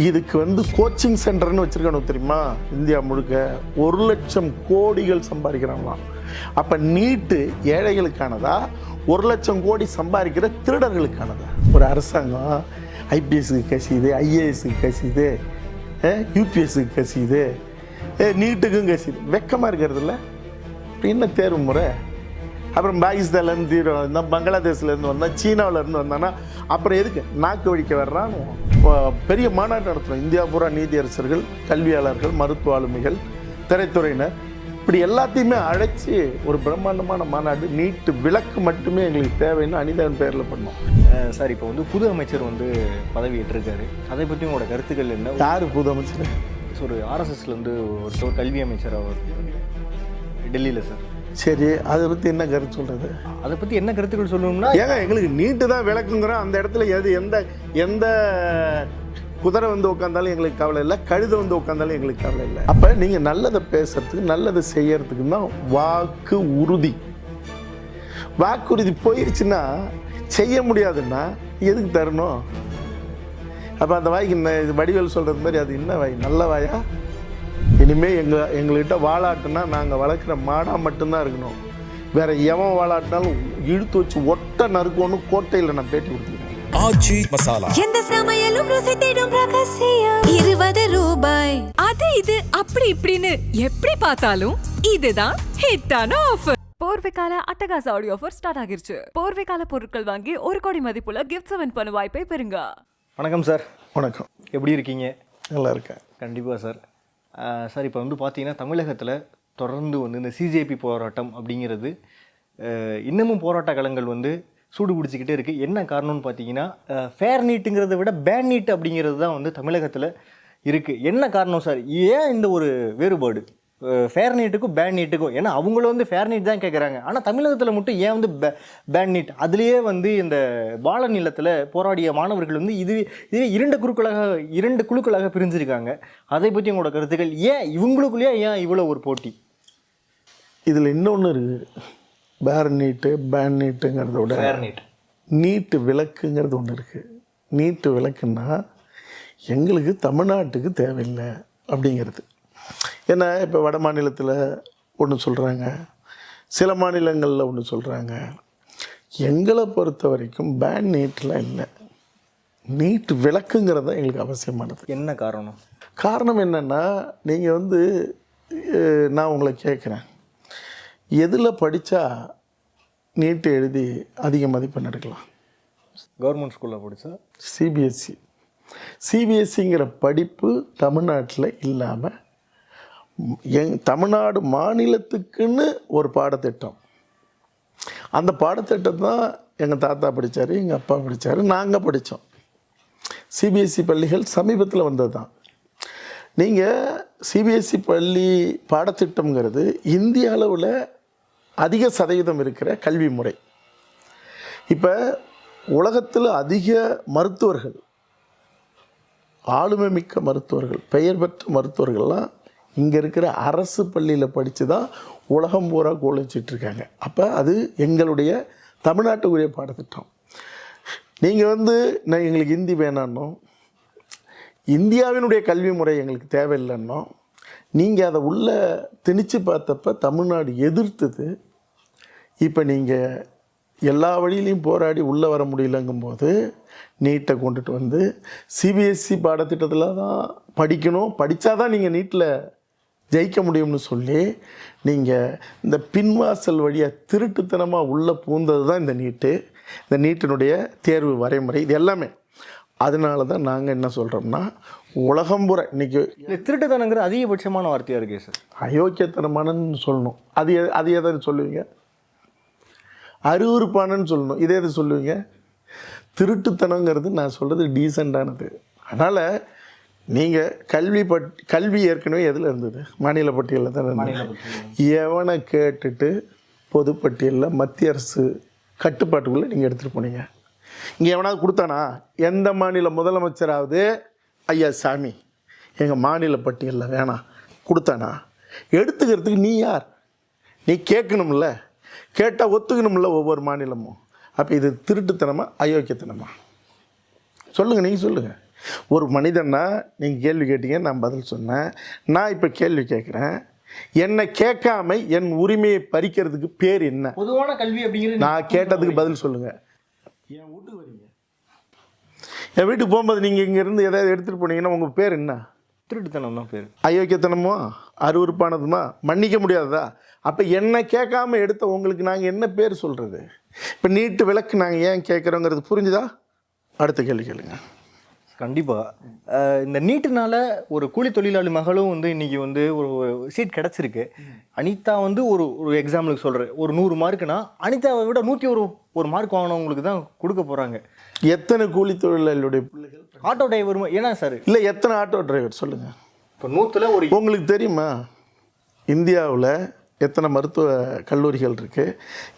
இதுக்கு கோச்சிங் சென்டர்னு வச்சுருக்கானு தெரியுமா? இந்தியா முழுக்க 1,00,000 கோடிகள் சம்பாதிக்கிறாங்களாம். அப்போ நீட்டு ஏழைகளுக்கானதா, 1,00,000 கோடி சம்பாதிக்கிற திருடர்களுக்கானதா? ஒரு அரசாங்கம் ஐபிஎஸ்க்கு கசியுது, ஐஏஎஸ்க்கு கசியுது, யூபிஎஸ்க்கு கசியுது, நீட்டுக்கும் கசியுது. வெக்கமாக இருக்கிறது இல்லை? என்ன தேர்வு முறை? அப்புறம் பாகிஸ்தான்லேருந்து இருந்தால், பங்களாதேஷ்லேருந்து வந்தால், சீனாவிலேருந்து வந்தான்னா அப்புறம் எதுக்கு நாக்கு வடிக்க வர்றான்னு பெரிய மாநாடு நடத்துகிறோம். இந்தியா பூரா நீதியரசர்கள், கல்வியாளர்கள், மருத்துவ ஆளுமைகள், திரைத்துறையினர், இப்படி எல்லாத்தையுமே அழைச்சி ஒரு பிரம்மாண்டமான மாநாடு. நீட்டு விலக்கு மட்டுமே எங்களுக்கு தேவைன்னு அனிதன் பேரில் பண்ணோம். சார், இப்போ புது அமைச்சர் பதவி ஏற்றிருக்காரு. அதை பற்றி உங்களோட கருத்துக்கள் என்ன? யார் புது அமைச்சர்? ஒரு ஆர்எஸ்எஸ்லேருந்து ஒரு கல்வி அமைச்சர் அவர் டெல்லியில் சார். சரி, அதை பற்றி என்ன கருத்து சொல்கிறது? அதை பற்றி என்ன கருத்துக்கள் சொல்லணும்னா, ஏங்க எங்களுக்கு நீட்டு தான் விளக்குங்கிறோம். அந்த இடத்துல எந்த குதிரை உட்காந்தாலும் எங்களுக்கு கவலை இல்லை, கழுதை உட்காந்தாலும் எங்களுக்கு கவலை இல்லை. அப்போ நீங்கள் நல்லதை பேசுறதுக்கு, நல்லதை செய்யறதுக்கு தான் வாக்கு உறுதி. வாக்குறுதி போயிடுச்சுன்னா, செய்ய முடியாதுன்னா எதுக்கு தரணும்? அப்போ அந்த வாய்க்கு இது வடிவேல் சொல்கிறது மாதிரி அது என்ன வாய்? நல்ல வாயா? இனிமேல் எங்கள்கிட்ட வாழாட்டுனா நாங்கள் வளர்க்குற மாடாக மட்டும்தான் இருக்கணும். வேற எவன் வாழாட்டினாலும் இழுத்து வச்சு ஒட்ட நறுக்கோன்னு கோட்டையில் நான் பேட்டி கொடுத்துருக்கேன். ஆச்சி மசாலா, எந்த சமையலும் ருசி தேடும் ரகசியம். 20 ரூபாய். அது இது அப்படி இப்படின்னு எப்படி பார்த்தாலும் இதுதான் ஹிட்டான ஆஃபர். போர்வைக்கால அட்டகாச ஆடியோ ஆஃபர் ஸ்டார்ட் ஆகிருச்சு. போர்வைக்கால பொருட்கள் வாங்கி 1 கோடி மதிப்புள்ள கிஃப்ட்ஸ் வின் பண்ண வாய்ப்பை பெறுங்க. வணக்கம் சார். வணக்கம். எப்படி இருக்கீங்க? நல்லா இருக்கேன். கண்டிப்பாக சார். சார், இப்போ பார்த்தீங்கன்னா தமிழகத்தில் தொடர்ந்து இந்த சிஜேபி போராட்டம் அப்படிங்கிறது இன்னமும் போராட்ட களங்கள் சூடு பிடிச்சிக்கிட்டே இருக்குது. என்ன காரணம்னு பார்த்தீங்கன்னா, ஃபேர் நீட்டுங்கிறத விட பேன் நீட் அப்படிங்கிறது தான் தமிழகத்தில் இருக்குது. என்ன காரணம் சார்? ஏன் இந்த ஒரு வேறுபாடு ஃபேர் நீட்டுக்கும் பேன் நீட்டுக்கும்? ஏன்னா அவங்களும் ஃபேர் நீட் தான் கேட்குறாங்க. ஆனால் தமிழகத்தில் மட்டும் ஏன் பேன் நீட்? அதுலேயே இந்த பால நிலத்தில் போராடிய மாணவர்கள் இதுவே இரண்டு குழுக்களாக பிரிஞ்சிருக்காங்க. அதை பற்றி உங்களோட கருத்துக்கள். ஏன் இவங்களுக்குள்ளேயே ஏன் இவ்வளோ ஒரு போட்டி? இதில் இன்னொன்று இருக்குது. பேன் நீட்டுங்கிறத விட நீட்டு விலக்குங்கிறது ஒன்று இருக்குது. நீட்டு விலக்குன்னா எங்களுக்கு தமிழ்நாட்டுக்கு தேவையில்லை அப்படிங்கிறது. ஏன்னா இப்போ வட மாநிலத்தில் ஒன்று சொல்கிறாங்க, சில மாநிலங்களில் ஒன்று சொல்கிறாங்க. எங்களை பொறுத்த வரைக்கும் பேன் நீட்லாம் இல்லை, நீட்டு விலக்குங்கிறது தான் எங்களுக்கு அவசியமானது. என்ன காரணம்? காரணம் என்னென்னா, நீங்கள் நான் உங்களை கேட்குறேன், எதில் படித்தா நீட்டு எழுதி அதிக மதிப்பெண் எடுக்கலாம்? கவர்மெண்ட் ஸ்கூலில் படித்தா? சிபிஎஸ்சிங்கிற படிப்பு தமிழ்நாட்டில் இல்லாமல் தமிழ்நாடு மாநிலத்துக்குன்னு ஒரு பாடத்திட்டம். அந்த பாடத்திட்டம் தான் எங்கள் தாத்தா படித்தார், எங்கள் அப்பா படித்தார், நாங்கள் படித்தோம். சிபிஎஸ்சி பள்ளிகள் சமீபத்தில் வந்தது தான். நீங்கள் சிபிஎஸ்சி பள்ளி பாடத்திட்டம்ங்கிறது இந்திய அளவில் அதிக சதவீதம் இருக்கிற கல்வி முறை. இப்போ உலகத்தில் அதிக மருத்துவர்கள், ஆளுமை மிக்க மருத்துவர்கள், பெயர் பெற்ற மருத்துவர்கள்லாம் இங்கே இருக்கிற அரசு பள்ளியில் படித்து தான் உலகம் பூரா கோலிச்சிட்ருக்காங்க. அப்போ அது எங்களுடைய தமிழ்நாட்டுக்குரிய பாடத்திட்டம். நீங்கள் நான் எங்களுக்கு ஹிந்தி வேணான்னோ, இந்தியாவினுடைய கல்வி முறை எங்களுக்கு தேவையில்லைன்னோ, நீங்கள் அதை உள்ளே திணிச்சு பார்த்தப்ப தமிழ்நாடு எதிர்த்தது. இப்போ நீங்கள் எல்லா வழியிலையும் போராடி உள்ளே வர முடியலங்கும்போது நீட்டை கொண்டுட்டு சிபிஎஸ்சி பாடத்திட்டத்தில் தான் படிக்கணும், படித்தா தான் நீங்கள் நீட்டில் ஜெயிக்க முடியும்னு சொல்லி நீங்கள் இந்த பின்வாசல் வழியாக திருட்டுத்தனமாக உள்ளே பூந்தது தான் இந்த நீட்டு, இந்த நீட்டினுடைய தேர்வு வரைமுறை, இது எல்லாமே. அதனால தான் நாங்கள் என்ன சொல்கிறோம்னா, உலகம்புற இன்றைக்கி திருட்டுத்தனங்கிற அதிகபட்சமான வார்த்தையாக இருக்கே சார். அயோக்கியத்தனமானன்னு சொல்லணும். அது எதை சொல்லுவீங்க? அருவருப்பானன்னு சொல்லணும். இதே எது சொல்லுவீங்க? திருட்டுத்தனங்கிறது நான் சொல்கிறது டீசெண்டானது. அதனால் நீங்கள் கல்வி ஏற்கனவே எதில் இருந்தது? மாநில பட்டியலில் தான் இருந்தது. எவனை கேட்டுட்டு பொதுப்பட்டியலில் மத்திய அரசு கட்டுப்பாட்டுக்குள்ளே நீங்கள் எடுத்துகிட்டு போனீங்க? இங்கே எவனாவது கொடுத்தானா? எந்த மாநில முதலமைச்சராவது ஐயா சாமி எங்கள் மாநில பட்டியலில் வேணாம் கொடுத்தானா? எடுத்துக்கிறதுக்கு நீ யார்? நீ கேட்கணும்ல, கேட்டால் ஒத்துக்கணும்ல ஒவ்வொரு மாநிலமும். அப்போ இது திருட்டுத்தனமா அயோக்கியத்தனமா? சொல்லுங்கள், நீங்கள் சொல்லுங்கள். ஒரு மனிதன்னா நீங்கள் கேள்வி கேட்டீங்க, நான் பதில் சொன்னேன். நான் இப்போ கேள்வி கேட்குறேன், என்னை கேட்காம என் உரிமையை பறிக்கிறதுக்கு பேர் என்ன? பொதுவான கல்வி அப்படிங்கிறது நான் கேட்டதுக்கு பதில் சொல்லுங்கள். என் வீட்டுக்கு வரீங்க, என் வீட்டுக்கு போகும்போது நீங்கள் இங்கேருந்து எதாவது எடுத்துகிட்டு போனீங்கன்னா உங்கள் பேர் என்ன? திருட்டுத்தனம் தான் பேர். அயோக்கியத்தனமோ அருவருப்பானதுமா மன்னிக்க முடியாததா? அப்போ என்ன கேட்காம எடுத்த உங்களுக்கு நாங்கள் என்ன பேர் சொல்கிறது? இப்போ நீட்டு விளக்கு நாங்கள் ஏன் கேட்குறோங்கிறது புரிஞ்சுதா? அடுத்த கேள்வி கேளுங்க. கண்டிப்பாக இந்த நீட்டுனால ஒரு கூலி தொழிலாளி மகளும் வந்து இன்றைக்கி வந்து ஒரு சீட் கிடச்சிருக்கு. அனிதா வந்து ஒரு ஒரு எக்ஸாம்பிளுக்கு சொல்கிறேன், ஒரு 100 மார்க்குனா அனிதாவை விட 101 மார்க் வாங்கினவங்களுக்கு தான் கொடுக்க போகிறாங்க. எத்தனை கூலி தொழிலாளியுடைய பிள்ளைகள் ஆட்டோ டிரைவர் ஏன்னா சார் இல்லை, எத்தனை ஆட்டோ டிரைவர் சொல்லுங்கள். இப்போ 100ல் ஒரு உங்களுக்கு தெரியுமா இந்தியாவில் எத்தனை மருத்துவ கல்லூரிகள் இருக்குது,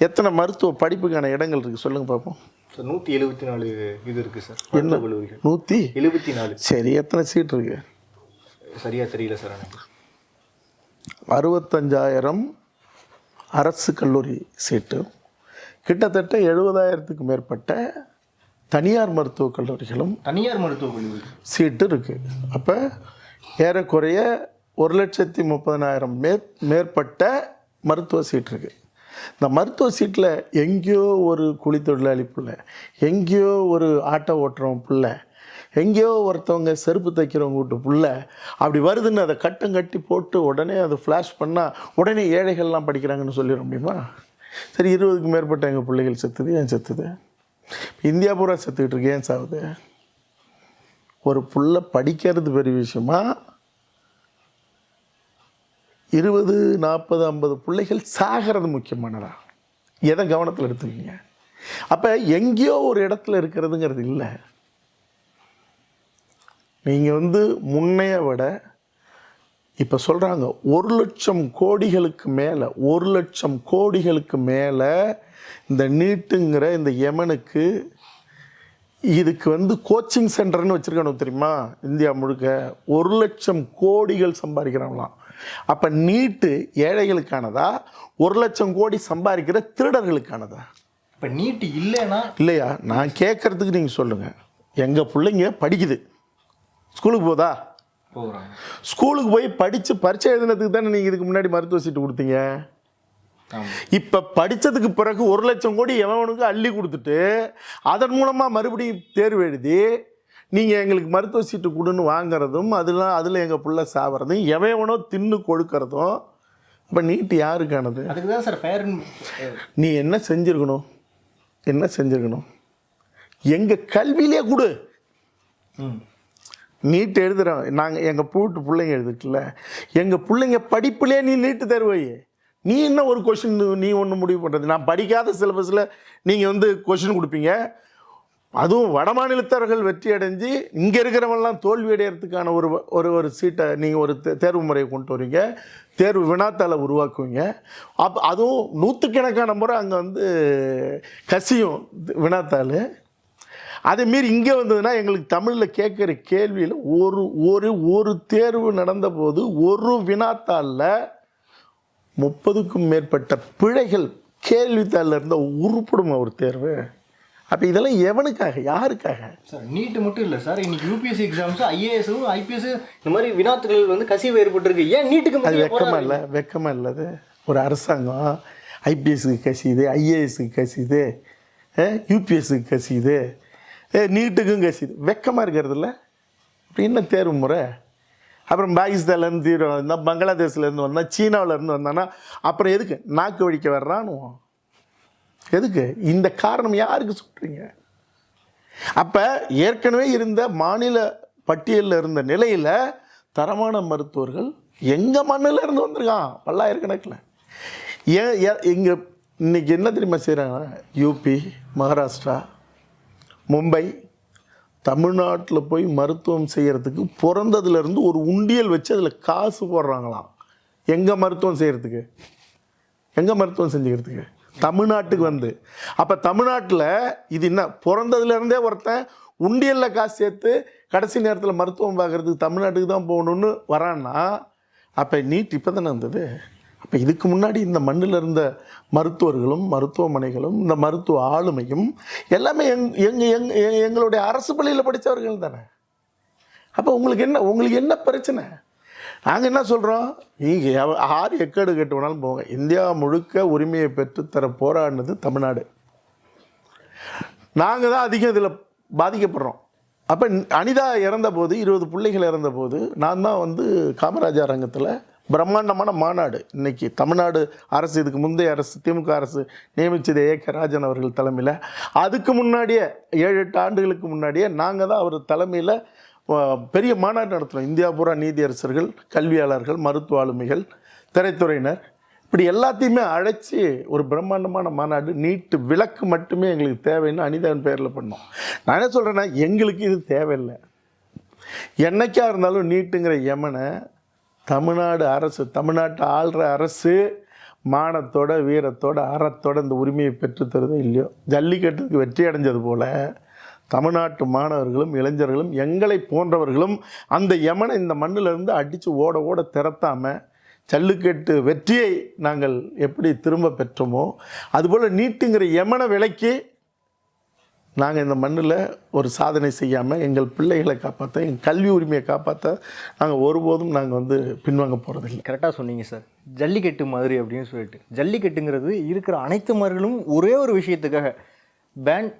எத்தனை மருத்துவ படிப்புக்கான இடங்கள் இருக்குது சொல்லுங்கள் பார்ப்போம். 174 இது இருக்குது சார். என்ன கல்லூரிகள் 174? சரி, எத்தனை சீட் இருக்குது? சரியாக தெரியல சார் எனக்கு. 65,000 அரசு கல்லூரி சீட்டு, கிட்டத்தட்ட 70,000க்கு மேற்பட்ட தனியார் மருத்துவக் கல்லூரிகளும் தனியார் மருத்துவக் கல்லூரி சீட்டு இருக்குது. அப்போ ஏறக்குறைய 1,30,000 மேற்பட்ட மருத்துவ சீட் இருக்குது. இந்த மருத்துவ சீட்டில் எங்கேயோ ஒரு கூலி தொழிலாளி பிள்ளை, எங்கேயோ ஒரு ஆட்டோ ஓட்டுறவன் பிள்ளை, எங்கேயோ ஒருத்தவங்க செருப்பு தைக்கிறவங்க வீட்டு பிள்ளை அப்படி வருதுன்னு அதை கட்டம் கட்டி போட்டு உடனே அதை ஃப்ளாஷ் பண்ணால் உடனே ஏழைகள்லாம் படிக்கிறாங்கன்னு சொல்லிட முடியுமா? சரி, 20க்கு மேற்பட்ட எங்கள் பிள்ளைகள் செத்துது. ஏன் செத்துது? இந்தியா பூரா செத்துக்கிட்டு இருக்கு. ஏன் சாகுது? ஒரு புள்ள படிக்கிறது பெரிய விஷயமா, 20, 40, 50 பிள்ளைகள் சாகிறது முக்கியமானதா? எதை கவனத்தில் எடுத்துக்கீங்க? அப்போ எங்கேயோ ஒரு இடத்துல இருக்கிறதுங்கிறது இல்லை. நீங்கள் வந்து முன்னைய விட இப்போ சொல்கிறாங்க 1,00,000 கோடிகளுக்கு மேலே 1,00,000 கோடிகளுக்கு மேலே இந்த நீட்டுங்கிற இந்த யமனுக்கு இதுக்கு வந்து கோச்சிங் சென்டர்னு வச்சுருக்கானு தெரியுமா? இந்தியா முழுக்க 1,00,000 கோடிகள் சம்பாதிக்கிறாங்களாம். அப்போ நீட்டு ஏழைகளுக்கானதா, 1,00,000 கோடி சம்பாதிக்கிற திருடர்களுக்கானதா? இப்போ நீட்டு இல்லைன்னா இல்லையா? நான் கேட்குறதுக்கு நீங்கள் சொல்லுங்கள். எங்கள் பிள்ளைங்க படிக்குது, ஸ்கூலுக்கு போதா? போகிறாங்க. ஸ்கூலுக்கு போய் படித்து பரீட்சை எழுதினதுக்கு தானே நீங்கள் இதுக்கு முன்னாடி மருத்துவ சீட்டு கொடுத்தீங்க. இப்போ படித்ததுக்கு பிறகு 1,00,000 கோடி எவனுக்கு அள்ளி கொடுத்துட்டு அதன் மூலமாக மறுபடியும் தேர்வு எழுதி நீங்கள் எங்களுக்கு மருத்துவ சீட்டு கொடுன்னு வாங்கிறதும், அதில் எங்கள் பிள்ளை சாப்பிட்றதும், எவனோ தின்னு கொடுக்கறதும். இப்போ நீட்டு யாருக்கானது? அதுக்கு தான் சார் ஃபேர். நீ என்ன செஞ்சுருக்கணும்? எங்கள் கல்வியிலே கொடு. நீட்டு எழுதுகிறோம் நாங்கள், எங்கள் பிள்ளைங்க எழுதுட்டுல, எங்கள் பிள்ளைங்க படிப்புலேயே நீ நீட்டு தேர்வு. நீ என்ன ஒரு கொஷின் நீ ஒன்று முடிவு பண்ணுறது? நான் படிக்காத சிலபஸில் நீங்கள் வந்து கொஷின் கொடுப்பீங்க. அதுவும் வட மாநிலத்தவர்கள் வெற்றி அடைஞ்சு இங்கே இருக்கிறவங்களாம் தோல்வி அடைகிறதுக்கான ஒரு சீட்டை நீங்கள் ஒரு தேர்வு முறையை கொண்டு வரீங்க, தேர்வு வினாத்தாளை உருவாக்குவீங்க. அதுவும் 100கணக்கான முறை அங்கே வந்து கசியும் வினாத்தாள். அதே மாரி இங்கே வந்ததுன்னா எங்களுக்கு தமிழில் கேட்குற கேள்வியில் ஒரு தேர்வு நடந்தபோது ஒரு வினாத்தாளில் 30க்கும் மேற்பட்ட பிழைகள் கேள்வித்தாளில் இருந்தால் உருப்படுமா ஒரு தேர்வு? அப்போ இதெல்லாம் எவனுக்காக, யாருக்காக? சார் நீட்டு மட்டும் இல்லை சார், இன்னைக்கு யூபிஎஸ்சி எக்ஸாம்ஸ், ஐஏஎஸும் ஐபிஎஸ் இந்த மாதிரி வினாத்துகள் வந்து கசிவு ஏற்பட்டுருக்கு. ஏன் நீட்டுக்கு அது வெக்கமாக இல்லை அது? ஒரு அரசாங்கம் ஐபிஎஸ்க்கு கசியுது, ஐஏஎஸ்க்கு கசியுது, யூபிஎஸ்க்கு கசியுது, நீட்டுக்கும் கசியுது. வெக்கமாக இருக்கிறது இல்லை? அப்படி என்ன தேர்வு முறை? அப்புறம் பாகிஸ்தான்லேருந்து வந்தால், பங்களாதேஷ்லேருந்து வந்தால், சீனாவிலேருந்து வந்தான்னா அப்புறம் எதுக்கு நாக்கு வழிக்க வர்றானோ? எதுக்கு? இந்த காரணம் யாருக்கு சொல்கிறீங்க? அப்போ ஏற்கனவே இருந்த மாநில பட்டியலில் இருந்த நிலையில் தரமான மருத்துவர்கள் எங்கள் மண்ணில் இருந்து வந்திருக்கான் பல்லாயிரக்கணக்கில். இங்கே இன்றைக்கி என்ன தெரியுமா செய்கிறாங்க? யூபி, மகாராஷ்டிரா, மும்பை, தமிழ்நாட்டில் போய் மருத்துவம் செய்கிறதுக்கு பிறந்ததுலேருந்து ஒரு உண்டியல் வச்சு அதில் காசு போடுறாங்களாம். எங்கே மருத்துவம் செய்கிறதுக்கு, எங்கே மருத்துவம் செஞ்சுக்கிறதுக்கு? தமிழ்நாட்டுக்கு வந்து. அப்போ தமிழ்நாட்டில் இது என்ன, பிறந்ததுலேருந்தே ஒருத்தன் உண்டியலில் காசு சேர்த்து கடைசி நேரத்தில் மருத்துவம் பார்க்குறதுக்கு தமிழ்நாட்டுக்கு தான் போகணுன்னு வரான்னா, அப்போ நீட் இப்போ தானே வந்தது. அப்போ இதுக்கு முன்னாடி இந்த மண்ணில் இருந்த மருத்துவர்களும் மருத்துவமனைகளும் இந்த மருத்துவ ஆளுமையும் எல்லாமே எங்களுடைய அரசு பள்ளியில் படித்தவர்கள் தானே. அப்போ உங்களுக்கு என்ன பிரச்சனை? நாங்கள் என்ன சொல்கிறோம், நீங்கள் யார் எக்கேடு கேட்டு வேணாலும் போங்க, இந்தியா முழுக்க உரிமையை பெற்றுத்தர போராடினது தமிழ்நாடு. நாங்கள் தான் அதிகம் இதில் பாதிக்கப்படுறோம். அப்போ அனிதா இறந்தபோது 20 பிள்ளைகள் இறந்தபோது நான் தான் வந்து காமராஜர் அரங்கத்தில் பிரம்மாண்டமான மாநாடு, இன்றைக்கி தமிழ்நாடு அரசு, இதுக்கு முந்தைய அரசு திமுக அரசு நியமித்தது ஏ.கே. ராஜன் அவர்கள் தலைமையில், அதுக்கு முன்னாடியே 7-8 ஆண்டுகளுக்கு முன்னாடியே நாங்கள் தான் அவர் தலைமையில் பெரிய மாநாடு நடத்துகிறோம். இந்தியா பூரா நீதியரசர்கள், கல்வியாளர்கள், மருத்துவ ஆளுமைகள், திரைத்துறையினர், இப்படி எல்லாத்தையுமே அழைச்சி ஒரு பிரம்மாண்டமான மாநாடு. நீட்டு விலக்கு மட்டுமே எங்களுக்கு தேவைன்னு அனிதாவின் பேரில் பண்ணோம். நான் என்ன சொல்கிறேன்னா, எங்களுக்கு இது தேவையில்லை. என்னைக்கா இருந்தாலும் நீட்டுங்கிற யமனை தமிழ்நாடு அரசு, தமிழ்நாட்டை ஆள்ற அரசு மானத்தோட வீரத்தோட அறத்தோட இந்த உரிமையை பெற்றுத்தருதோ இல்லையோ, ஜல்லிக்கட்டுக்கு வெற்றி அடைஞ்சது போல் தமிழ்நாட்டு மாணவர்களும் இளைஞர்களும் எங்களை போன்றவர்களும் அந்த யமனை இந்த மண்ணிலிருந்து அடித்து ஓட ஓட திறத்தாமல் ஜல்லிக்கட்டு வெற்றியை நாங்கள் எப்படி திரும்ப பெற்றோமோ அதுபோல் நீட்டுங்கிற யமனை விலைக்கு நாங்கள் இந்த மண்ணில் ஒரு சாதனை செய்யாமல் எங்கள் பிள்ளைகளை காப்பாற்ற, எங்கள் கல்வி உரிமையை காப்பாற்ற நாங்கள் ஒருபோதும் நாங்கள் வந்து பின்வாங்க போகிறதில்லை. கரெக்டாக சொன்னீங்க சார். ஜல்லிக்கட்டு மாதிரி அப்படின்னு சொல்லிட்டு, ஜல்லிக்கட்டுங்கிறது இருக்கிற அனைத்து மார்களும் ஒரே ஒரு விஷயத்துக்காக பேன்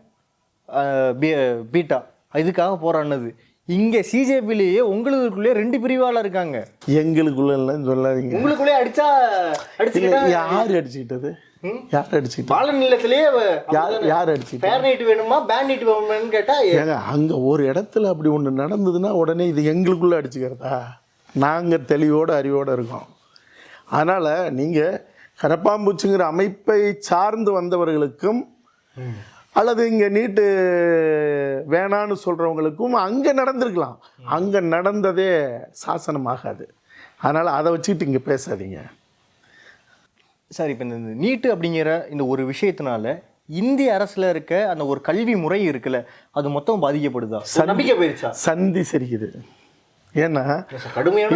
பீட்டா இதுக்காக போராடினது. இங்கே சிஜேபிலேயே உங்களுக்குள்ளே 2 பிரிவாளர் இருக்காங்க. எங்களுக்குள்ளெல்லாம் சொல்லாதீங்க. உங்களுக்குள்ளே அடிச்சா யார் அடிச்சுக்கிட்டது? யார் அடிச்சுக்கிட்டு? பாலன் நிலத்திலேயே யார் அடிச்சுக்கிட்டு? பேர் நைட்டு வேணுமா பேன் நைட்டு வேணுமான்னு கேட்டால் ஏங்க, அங்கே ஒரு இடத்துல அப்படி ஒன்று நடந்ததுன்னா உடனே இது எங்களுக்குள்ளே அடிச்சுக்கிறதா? நாங்கள் தெளிவோடு அறிவோடு இருக்கோம். அதனால் நீங்கள் கரப்பாம்பூச்சிங்கிற அமைப்பை சார்ந்து வந்தவர்களுக்கும் அல்லது இங்கே நீட்டு வேணான்னு சொல்கிறவங்களுக்கும் அங்கே நடந்திருக்கலாம். அங்கே நடந்ததே சாசனமாகாது. அதனால் அதை வச்சுக்கிட்டு இங்கே பேசாதீங்க சார். இப்போ இந்த நீட்டு அப்படிங்கிற இந்த ஒரு விஷயத்தினால இந்திய அரசில் இருக்க அந்த ஒரு கல்வி முறை இருக்குல்ல, அது மொத்தம் பாதிக்கப்படுதா? நம்பிக்கை போயிருச்சா? சந்தி சிரிக்குது. ஏன்னா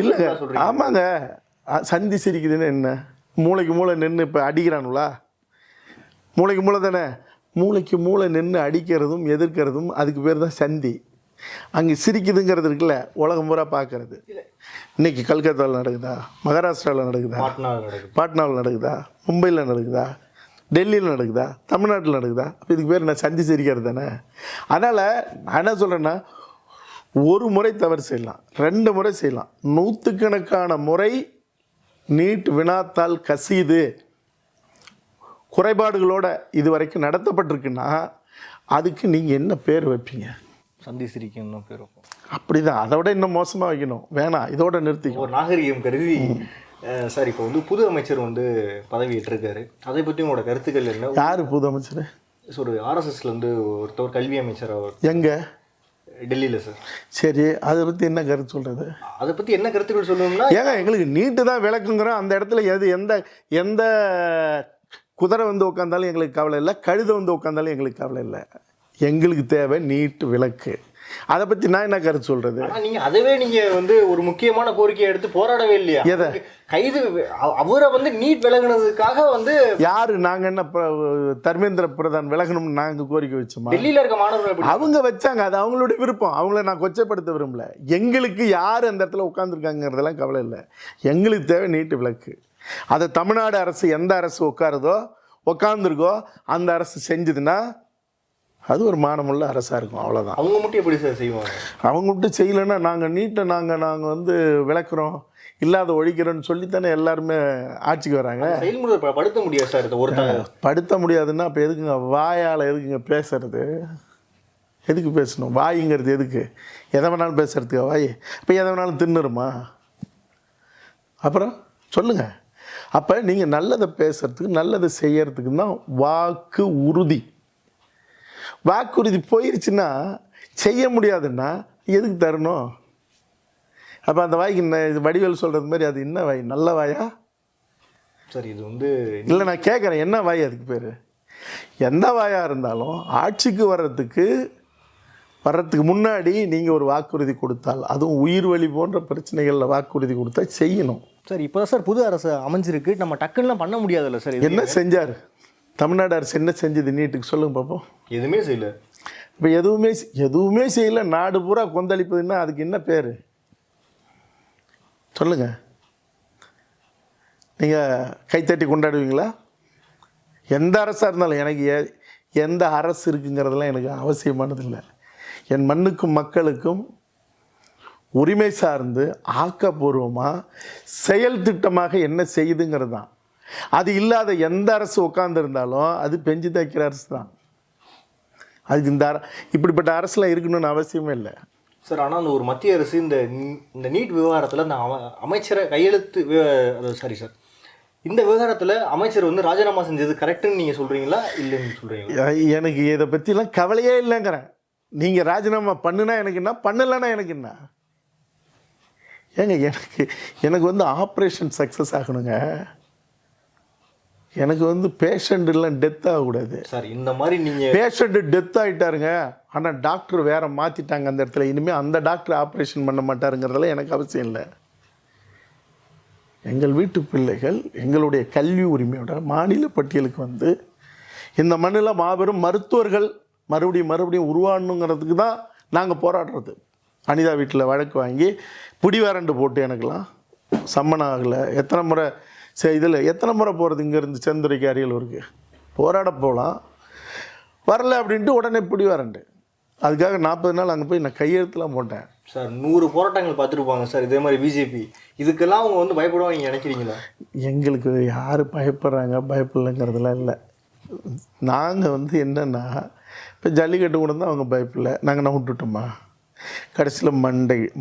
இல்லைங்க, ஆமாங்க, சந்தி சிரிக்குதுன்னு என்ன? மூளைக்கு மூளை நின்று இப்போ அடிக்கிறானுங்களா? மூளைக்கு மூளை தானே. மூளைக்கு மூளை நின்று அடிக்கிறதும் எதிர்க்கிறதும் அதுக்கு பேர் தான் சந்தி. அங்கே சிரிக்குதுங்கிறது இருக்குல்ல, உலகம் பூரா பார்க்கறது. இன்றைக்கி கல்கத்தாவில் நடக்குதா? மகாராஷ்டிராவில் நடக்குதா? பாட்னாவில் நடக்குதா? மும்பையில் நடக்குதா? டெல்லியில் நடக்குதா? தமிழ்நாட்டில் நடக்குதா? அப்போ இதுக்கு பேர் நான் சந்தி சிரிக்கிறது தானே. அதனால் நான் என்ன சொல்கிறேன்னா, ஒரு முறை தவறு செய்யலாம், 2 முறை செய்யலாம், 100கணக்கான முறை நீட் வினாத்தால் கசியுது, குறைபாடுகளோட இது வரைக்கும் நடத்தப்பட்டிருக்குன்னா அதுக்கு நீங்கள் என்ன பேர் வைப்பீங்க? சந்தி சிரிக்கணும் பேர் வைப்போம். அப்படி தான். அதை விட இன்னும் மோசமாக வைக்கணும். வேணாம், இதோட நிறுத்திக்கணும். ஒரு நாகரிகம் கருதி. சார், இப்போ வந்து புது அமைச்சர் வந்து பதவி ஏற்றிருக்காரு. அதை பற்றி உங்களோட கருத்துக்கள் என்ன? யார் புது அமைச்சர்? ஒரு ஆர்எஸ்எஸ்லேருந்து ஒருத்தவர் கல்வி அமைச்சர். அவர் எங்கே? டெல்லியில் சார். சரி, அதை பற்றி என்ன கருத்து சொல்கிறது? அதை பற்றி என்ன கருத்துக்கள் சொல்லணும்னா, ஏங்க எங்களுக்கு நீட்டு தான் விளக்குங்கிறோம். அந்த இடத்துல எந்த குதிரை வந்து உட்காந்தாலும் எங்களுக்கு கவலை இல்லை, கழுதை வந்து உட்காந்தாலும் எங்களுக்கு கவலை இல்லை. எங்களுக்கு தேவை நீட்டு விளக்கு. அதை பற்றி நான் என்ன கருத்து சொல்கிறது? நீங்கள் அதவே நீங்கள் வந்து ஒரு முக்கியமான கோரிக்கையை எடுத்து போராடவே இல்லையா? எதை? கைது அவரை வந்து நீட் விலகுனதுக்காக வந்து யார்? நாங்கள் என்ன தர்மேந்திர பிரதான் விலகணும்னு நாங்கள் கோரிக்கை வச்சோமா? டெல்லியில் இருக்க மாணவர்கள் அவங்க வச்சாங்க, அது அவங்களுடைய விருப்பம். அவங்கள நான் கொச்சைப்படுத்த விரும்பல. எங்களுக்கு யார் அந்த இடத்துல உட்காந்துருக்காங்கிறதெல்லாம் கவலை இல்லை. எங்களுக்கு தேவை நீட்டு விளக்கு. அதை தமிழ்நாடு அரசு, எந்த அரசு உட்காந்துருக்கோ அந்த அரசு செஞ்சதுன்னா அது ஒரு மானமுள்ள அரசாக இருக்கும். அவ்வளோதான். அவங்க மட்டும் எப்படி சார் செய்வாங்க? அவங்க மட்டும் செய்யலைன்னா நாங்கள் நீட்டை நாங்கள் வந்து விளக்குறோம், இல்லாத ஒழிக்கிறோன்னு சொல்லித்தானே எல்லாருமே ஆட்சிக்கு வராங்க. செயல்முறை படுத்த முடியாது சார். படுத்த முடியாதுன்னா அப்போ எதுக்குங்க வாயால் எதுக்குங்க பேசுறது? எதுக்கு பேசணும்? வாய்ங்கிறது எதுக்கு? எதை வேணாலும் பேசுறதுக்கா வாய்? இப்போ எதை வேணாலும் தின்னுருமா? அப்புறம் சொல்லுங்கள். அப்போ நீங்கள் நல்லதை பேசுகிறதுக்கு, நல்லதை செய்யறதுக்கு தான் வாக்கு உறுதி. வாக்குறுதி போயிருச்சுன்னா, செய்ய முடியாதுன்னா எதுக்கு தரணும்? அப்போ அந்த வாய்க்கு இது வடிவேல் சொல்கிறது மாதிரி அது என்ன வாய்? நல்ல வாயா? சரி, இது வந்து இல்லை, நான் கேட்குறேன், என்ன வாய் அதுக்கு பேர்? எந்த வாயாக இருந்தாலும் ஆட்சிக்கு வர்றதுக்கு முன்னாடி நீங்கள் ஒரு வாக்குறுதி கொடுத்தால், அதுவும் உயிர் வலி போன்ற பிரச்சனைகளில் வாக்குறுதி கொடுத்தா செய்யணும். சார், இப்போ தான் சார் புது அரசு அமைஞ்சிருக்கு, நம்ம டக்குன்னுலாம் பண்ண முடியாதுல்ல சார்? என்ன செஞ்சார் தமிழ்நாடு அரசு? என்ன செஞ்சது நீட்டுக்கு சொல்லுங்க பார்ப்போம். எதுவுமே செய்யல. இப்போ எதுவுமே செய்யலை, நாடு பூரா கொந்தளிப்பதுன்னா அதுக்கு என்ன பேர் சொல்லுங்கள்? நீங்கள் கைத்தட்டி கொண்டாடுவீங்களா? எந்த அரசாக இருந்தாலும் எனக்கு எந்த அரசு இருக்குங்கிறதெல்லாம் எனக்கு அவசியமானதில்லை. என் மண்ணுக்கும் மக்களுக்கும் உரிமை சார்ந்து ஆக்கப்பூர்வமாக செயல் திட்டமாக என்ன செய்யுதுங்கிறது தான். அது இல்லாத எந்த அரசு உட்காந்துருந்தாலும் அது பெஞ்சு தைக்கிற அரசு தான். அதுக்கு இப்படிப்பட்ட அரசுலாம் இருக்கணும்னு அவசியமே இல்லை சார். ஆனால் அந்த ஒரு மத்திய அரசு இந்த நீட் விவகாரத்தில் அந்த அமைச்சரை கையெழுத்து சாரி சார், இந்த விவகாரத்தில் அமைச்சர் வந்து ராஜினாமா செஞ்சது கரெக்டுன்னு நீங்கள் சொல்கிறீங்களா இல்லைன்னு சொல்கிறீங்களா? எனக்கு இதை பற்றிலாம் கவலையே இல்லைங்கிறேன். நீங்கள் ராஜினாமா பண்ணுனா எனக்கு என்ன, பண்ணலைன்னா எனக்கு என்ன? ஏங்க எனக்கு வந்து ஆப்ரேஷன் சக்ஸஸ் ஆகணுங்க. எனக்கு வந்து பேஷண்ட் எல்லாம் டெத் ஆகக்கூடாது சார். இந்த மாதிரி நீங்கள் பேஷண்ட்டு டெத் ஆகிட்டாருங்க, ஆனால் டாக்டர் வேறு மாற்றிட்டாங்க அந்த இடத்துல, இனிமேல் அந்த டாக்டர் ஆப்ரேஷன் பண்ண மாட்டாருங்கிறதெல்லாம் எனக்கு அவசியம் இல்லை. எங்கள் வீட்டு பிள்ளைகள் எங்களுடைய கல்வி உரிமையோட மாநில பட்டியலுக்கு வந்து இந்த மண்ணில் மாபெரும் மருத்துவர்கள் மறுபடியும் உருவாடணுங்கிறதுக்கு தான் நாங்கள் போராடுறது. அனிதா வீட்டில் வழக்கு வாங்கி பிடிவாரண்டு போட்டு எனக்கெல்லாம் சம்மன் ஆகலை. எத்தனை முறை எத்தனை முறை போகிறது இங்கேருந்து செந்துறைக்கு அரியலூருக்கு போராட போகலாம், வரல அப்படின்ட்டு உடனே பிடிவாரண்டு. அதுக்காக 40 நாள் அங்கே போய் நான் கையெழுத்துலாம் போட்டேன் சார். 100 போராட்டங்கள் பார்த்துருப்பாங்க சார் இதே மாதிரி பிஜேபி. இதுக்கெல்லாம் அவங்க வந்து பயப்படுவாங்க நீங்கள் நினைக்கிறீங்களா? எங்களுக்கு யார் பயப்படுறாங்க பயப்படலைங்கிறதுலாம் இல்லை. நாங்கள் வந்து என்னென்னா இப்போ ஜல்லிக்கட்டு கூட தான் அவங்க பயப்படல, நாங்கள் நான் விட்டுட்டோமா? கடைசியில்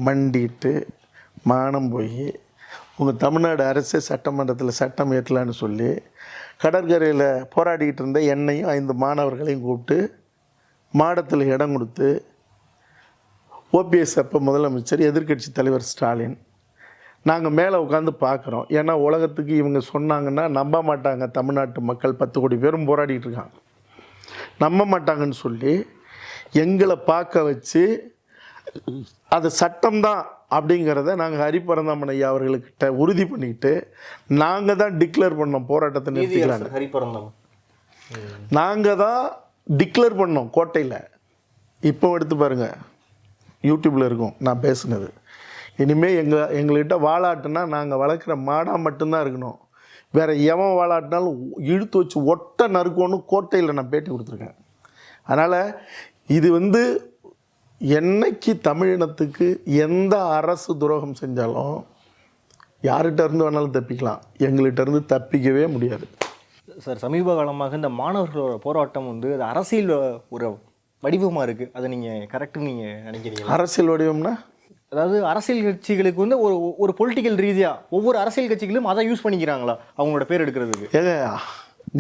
மண்டிட்டு மானம் போய் உங்கள் தமிழ்நாடு அரசே சட்டமன்றத்தில் சட்டம் ஏற்றலான்னு சொல்லி கடற்கரையில் போராடிக்கிட்டு இருந்த என்னையும் 5 மாணவர்களையும் கூப்பிட்டு மாடத்தில் இடம் கொடுத்து ஓபிஎஸ் அப்போ முதலமைச்சர், எதிர்க்கட்சி தலைவர் ஸ்டாலின், நாங்கள் மேலே உட்காந்து பார்க்குறோம். ஏன்னா உலகத்துக்கு இவங்க சொன்னாங்கன்னா நம்ப மாட்டாங்க, தமிழ்நாட்டு மக்கள் 10 கோடி பேரும் போராடிட்டு இருக்காங்க, நம்ப மாட்டாங்கன்னு சொல்லி எங்களை பார்க்க வச்சு அது சட்டம்தான் அப்படிங்கிறத நாங்கள் ஹரிபரந்தாமன் ஐயா அவர்கள்கிட்ட உறுதி பண்ணிக்கிட்டு நாங்கள் தான் டிக்ளேர் பண்ணோம் போராட்டத்தை நிறுத்திக்கிறாங்க. ஹரிபரந்தாமன் நாங்கள் தான் டிக்ளேர் பண்ணோம் கோட்டையில். இப்போ எடுத்து பாருங்கள், யூடியூப்பில் இருக்கும் நான் பேசுனது. இனிமேல் எங்கள்கிட்ட வாலாட்டுனா நாங்கள் வளர்க்குற மாடாக மட்டும்தான் இருக்கணும், வேறு எவன் வாலாட்டினாலும் இழுத்து வச்சு ஒட்ட நறுக்கோன்னு கோட்டையில் நான் பேட்டி கொடுத்துருக்கேன். அதனால் இது வந்து என்னைக்கு தமிழினத்துக்கு எந்த அரசு துரோகம் செஞ்சாலும் யார்கிட்ட இருந்து வேணாலும் தப்பிக்கலாம், எங்கள்கிட்ட இருந்து தப்பிக்கவே முடியாது சார். சமீப காலமாக இந்த மாணவர்களோட போராட்டம் வந்து அது அரசியல் ஒரு வடிவமாக இருக்குது, அதை நீங்கள் கரெக்டுன்னு நீங்கள் நினைக்கிறீங்களா? அரசியல் வடிவம்னா அதாவது அரசியல் கட்சிகளுக்கு வந்து ஒரு பொலிட்டிக்கல் ரீதியாக ஒவ்வொரு அரசியல் கட்சிகளும் அதை யூஸ் பண்ணிக்கிறாங்களா அவங்களோட பேர் எடுக்கிறதுக்கு? ஏங்க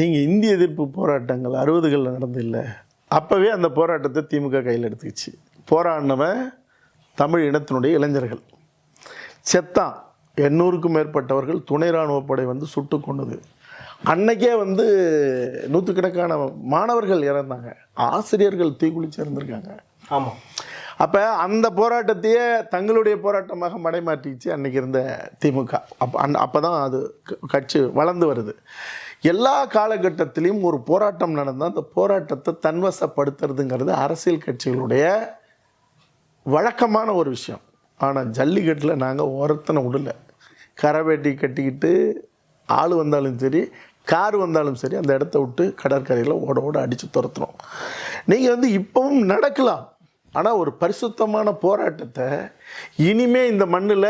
நீங்கள் இந்திய எதிர்ப்பு போராட்டங்கள் 60களில் நடந்தில்லை, அப்போவே அந்த போராட்டத்தை திமுக கையில் எடுத்துக்கிச்சு. போராடினவன் தமிழ் இனத்தினுடைய இளைஞர்கள் செத்தான், 800க்கும் மேற்பட்டவர்கள் துணை இராணுவப்படை வந்து சுட்டு கொண்டது. அன்னைக்கே வந்து நூற்றுக்கணக்கான மாணவர்கள் இறந்தாங்க, ஆசிரியர்கள் தீக்குளிச்சு இறந்துருக்காங்க. ஆமாம். அப்போ அந்த போராட்டத்தையே தங்களுடைய போராட்டமாக மடைமாற்றிச்சு அன்றைக்கி இருந்த திமுக. அப்போ தான் அது கட்சி வளர்ந்து வருது. எல்லா காலகட்டத்திலையும் ஒரு போராட்டம் நடந்தால் அந்த போராட்டத்தை தன்வசப்படுத்துறதுங்கிறது அரசியல் கட்சிகளுடைய வழக்கமான ஒரு விஷயம். ஆனால் ஜல்லிக்கட்டில் நாங்கள் ஒருத்தனை விடலை. கரைவேட்டி கட்டிக்கிட்டு ஆள் வந்தாலும் சரி கார் வந்தாலும் சரி அந்த இடத்த விட்டு கடற்கரையில் ஓட அடித்து துரத்துறோம். நீங்கள் வந்து இப்போவும் நடக்கலாம், ஆனால் ஒரு பரிசுத்தமான போராட்டத்தை இனிமே இந்த மண்ணில்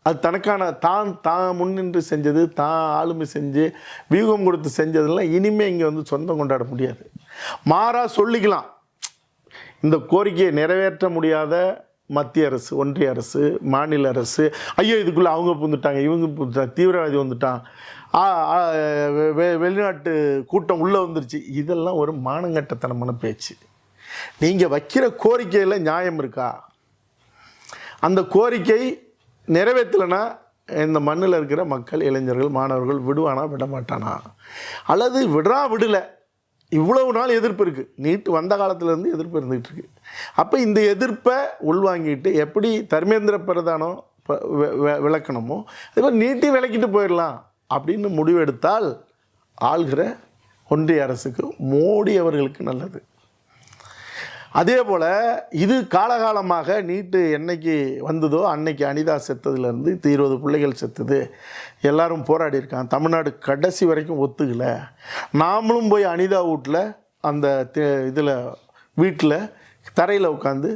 அது தனக்கான தான் முன்னின்று செஞ்சது, தான் ஆளுமை செஞ்சு வியூகம் கொடுத்து செஞ்சதெல்லாம் இனிமேல் இங்கே வந்து சொந்தம் கொண்டாட முடியாது. மாறாக சொல்லிக்கலாம், இந்த கோரிக்கையை நிறைவேற்ற முடியாத மத்திய அரசு, ஒன்றிய அரசு, மாநில அரசு, ஐயோ இதுக்குள்ளே அவங்க புந்துட்டாங்க, இவங்க புந்துட்டாங்க, தீவிரவாதி வந்துட்டான், வெளிநாட்டு கூட்டம் உள்ளே வந்துருச்சு, இதெல்லாம் ஒரு மானங்கட்டத்தனமான பேச்சு. நீங்கள் வைக்கிற கோரிக்கையில் நியாயம் இருக்கா? அந்த கோரிக்கை நிறைவேற்றலைன்னா இந்த மண்ணில் இருக்கிற மக்கள், இளைஞர்கள், மாணவர்கள் விடுவானா விட மாட்டானா? அல்லது விடலை, இவ்வளவு நாள் எதிர்ப்பு இருக்குது, நீட்டு வந்த காலத்துலேருந்து எதிர்ப்பு இருந்துகிட்டு இருக்குது. அப்போ இந்த எதிர்ப்பை உள்வாங்கிட்டு எப்படி தர்மேந்திர பிரதானம் விளக்கணுமோ அதே மாதிரி நீட்டி விளக்கிட்டு போயிடலாம் அப்படின்னு முடிவெடுத்தால் ஆள்கிற ஒன்றிய அரசுக்கு, மோடி அவர்களுக்கு நல்லது. அதே போல் இது காலகாலமாக நீட்டு என்னைக்கு வந்ததோ அன்னைக்கு அனிதா செத்ததுலேருந்து 20 பிள்ளைகள் செத்துது, எல்லாரும் போராடி இருக்காங்க. தமிழ்நாடு கடைசி வரைக்கும் ஒத்துக்கலை. நாமளும் போய் அனிதா வீட்டில் அந்த இதில் வீட்டில் தரையில் உட்காந்து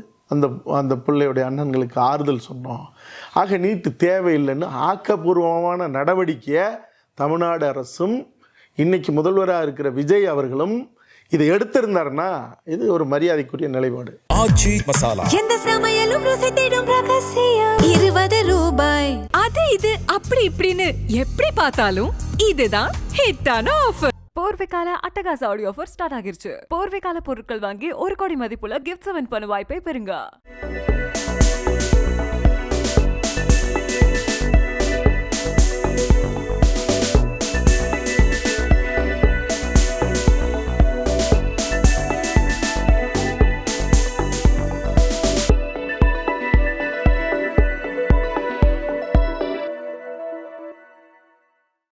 அந்த பிள்ளையுடைய அண்ணன்களுக்கு ஆறுதல் சொன்னோம். ஆக நீட்டு தேவையில்லைன்னு ஆக்கப்பூர்வமான நடவடிக்கையை தமிழ்நாடு அரசும் இன்னைக்கு முதல்வராக இருக்கிற விஜய் அவர்களும் இதை எடுத்திருந்தாருன்னா இது ஒரு மரியாதைக்குரிய நிலைப்பாடு. ஆச்சி மசாலா எந்த சமையலும் ருசி தேடும் ரகசியம் 20 ரூபாய். அது இது அப்படி இப்படின்னு எப்படி பார்த்தாலும் இதுதான் ஹிட்டான ஆஃபர். போர்வைக்கால அட்டகாச ஆடியோ ஆஃபர் ஸ்டார்ட் ஆகிருச்சு. போர்வைக்கால பொருட்கள் வாங்கி 1 கோடி மதிப்புள்ள கிஃப்ட்ஸ் வின் பண்ண வாய்ப்பை பெறுங்க.